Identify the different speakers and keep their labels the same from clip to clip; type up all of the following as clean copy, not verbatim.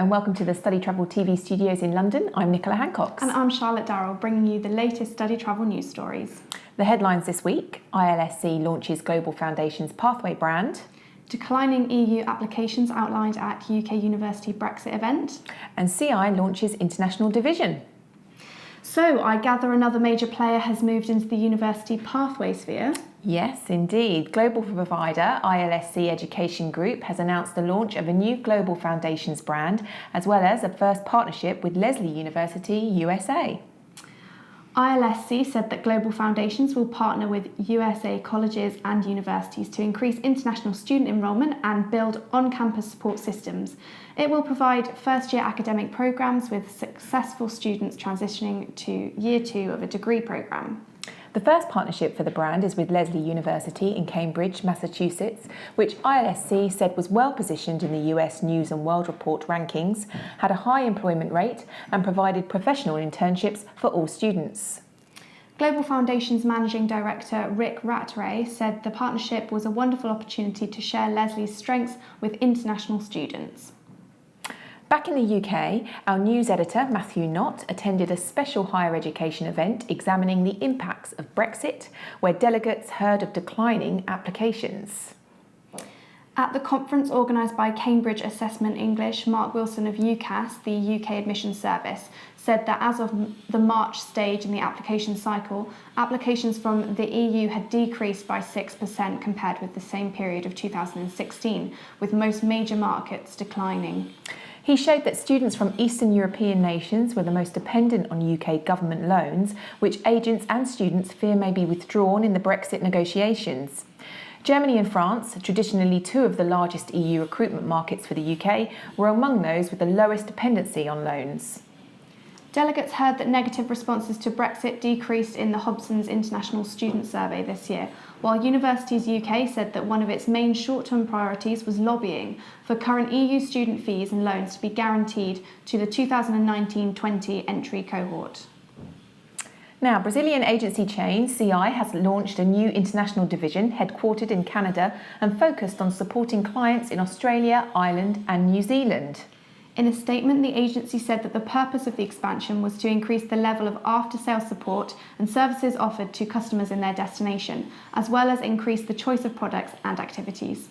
Speaker 1: and welcome to the Study Travel TV studios in London. I'm Nicola Hancox.
Speaker 2: And I'm Charlotte Darrell, bringing you the latest study travel news stories.
Speaker 1: The headlines this week: ILSC launches GlobalFoundations Pathway brand.
Speaker 2: Declining EU applications outlined at UK University Brexit event.
Speaker 1: And CI launches International Division.
Speaker 2: So, I gather another major player has moved into the university pathway sphere.
Speaker 1: Yes, indeed. Global provider ILSC Education Group has announced the launch of a new GlobalFoundations brand, as well as a first partnership with Lesley University, USA.
Speaker 2: ILSC said that GlobalFoundations will partner with USA colleges and universities to increase international student enrolment and build on-campus support systems. It will provide first-year academic programs with successful students transitioning to year 2 of a degree program.
Speaker 1: The first partnership for the brand is with Lesley University in Cambridge, Massachusetts, which ILSC said was well positioned in the US News and World Report rankings, had a high employment rate, and provided professional internships for all students.
Speaker 2: GlobalFoundations Managing Director Rick Rattray said the partnership was a wonderful opportunity to share Lesley's strengths with international students.
Speaker 1: Back in the UK, our news editor, Matthew Knott, attended a special higher education event examining the impacts of Brexit, where delegates heard of declining applications.
Speaker 2: At the conference organised by Cambridge Assessment English, Mark Wilson of UCAS, the UK Admissions Service, said that as of the March stage in the application cycle, applications from the EU had decreased by 6% compared with the same period of 2016, with most major markets declining.
Speaker 1: He showed that students from Eastern European nations were the most dependent on UK government loans, which agents and students fear may be withdrawn in the Brexit negotiations. Germany and France, traditionally two of the largest EU recruitment markets for the UK, were among those with the lowest dependency on loans.
Speaker 2: Delegates heard that negative responses to Brexit decreased in the Hobson's International Student Survey this year, while Universities UK said that one of its main short-term priorities was lobbying for current EU student fees and loans to be guaranteed to the 2019-20 entry cohort.
Speaker 1: Now, Brazilian agency chain CI has launched a new international division headquartered in Canada and focused on supporting clients in Australia, Ireland and New Zealand.
Speaker 2: In a statement, the agency said that the purpose of the expansion was to increase the level of after-sales support and services offered to customers in their destination, as well as increase the choice of products and activities.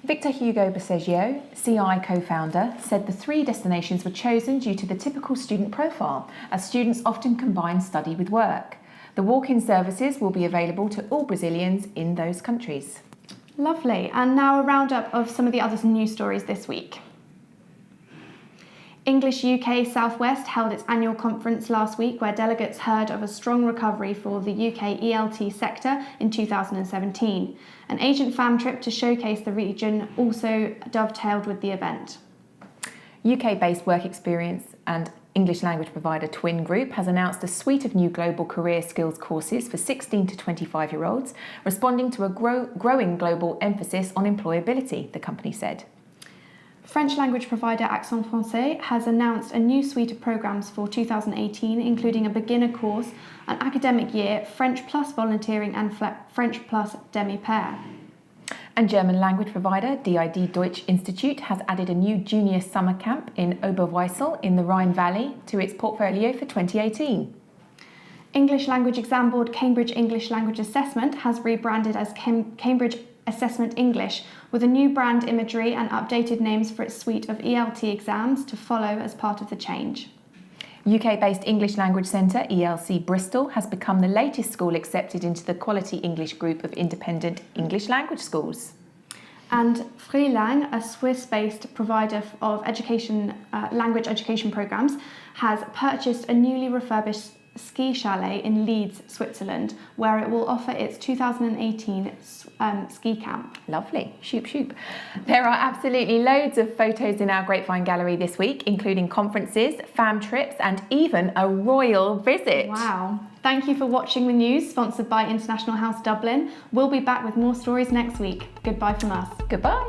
Speaker 1: Victor Hugo Bosegio, CI co-founder, said the 3 destinations were chosen due to the typical student profile, as students often combine study with work. The walk-in services will be available to all Brazilians in those countries.
Speaker 2: Lovely, and now a roundup of some of the other news stories this week. English UK Southwest held its annual conference last week, where delegates heard of a strong recovery for the UK ELT sector in 2017. An agent fam trip to showcase the region also dovetailed with the event.
Speaker 1: UK-based work experience and English language provider Twin Group has announced a suite of new global career skills courses for 16 to 25-year-olds, responding to a growing global emphasis on employability, the company said.
Speaker 2: French language provider Accent Français has announced a new suite of programmes for 2018, including a beginner course, an academic year, French plus volunteering and French plus demi-pair.
Speaker 1: And German language provider DID Deutsch Institute has added a new junior summer camp in Oberweissel in the Rhine Valley to its portfolio for 2018.
Speaker 2: English language exam board Cambridge English Language Assessment has rebranded as Cambridge Assessment English, with a new brand imagery and updated names for its suite of ELT exams to follow as part of the change.
Speaker 1: UK-based English Language Centre, ELC Bristol, has become the latest school accepted into the Quality English group of independent English language schools.
Speaker 2: And Freelang, a Swiss-based provider of language education programmes, has purchased a newly refurbished ski chalet in Leeds, Switzerland, where it will offer its 2018 ski camp.
Speaker 1: Lovely. Shoop, shoop. There are absolutely loads of photos in our Grapevine gallery this week, including conferences, fam trips, and even a royal visit.
Speaker 2: Wow. Thank you for watching the news, sponsored by International House Dublin. We'll be back with more stories next week. Goodbye from us.
Speaker 1: Goodbye.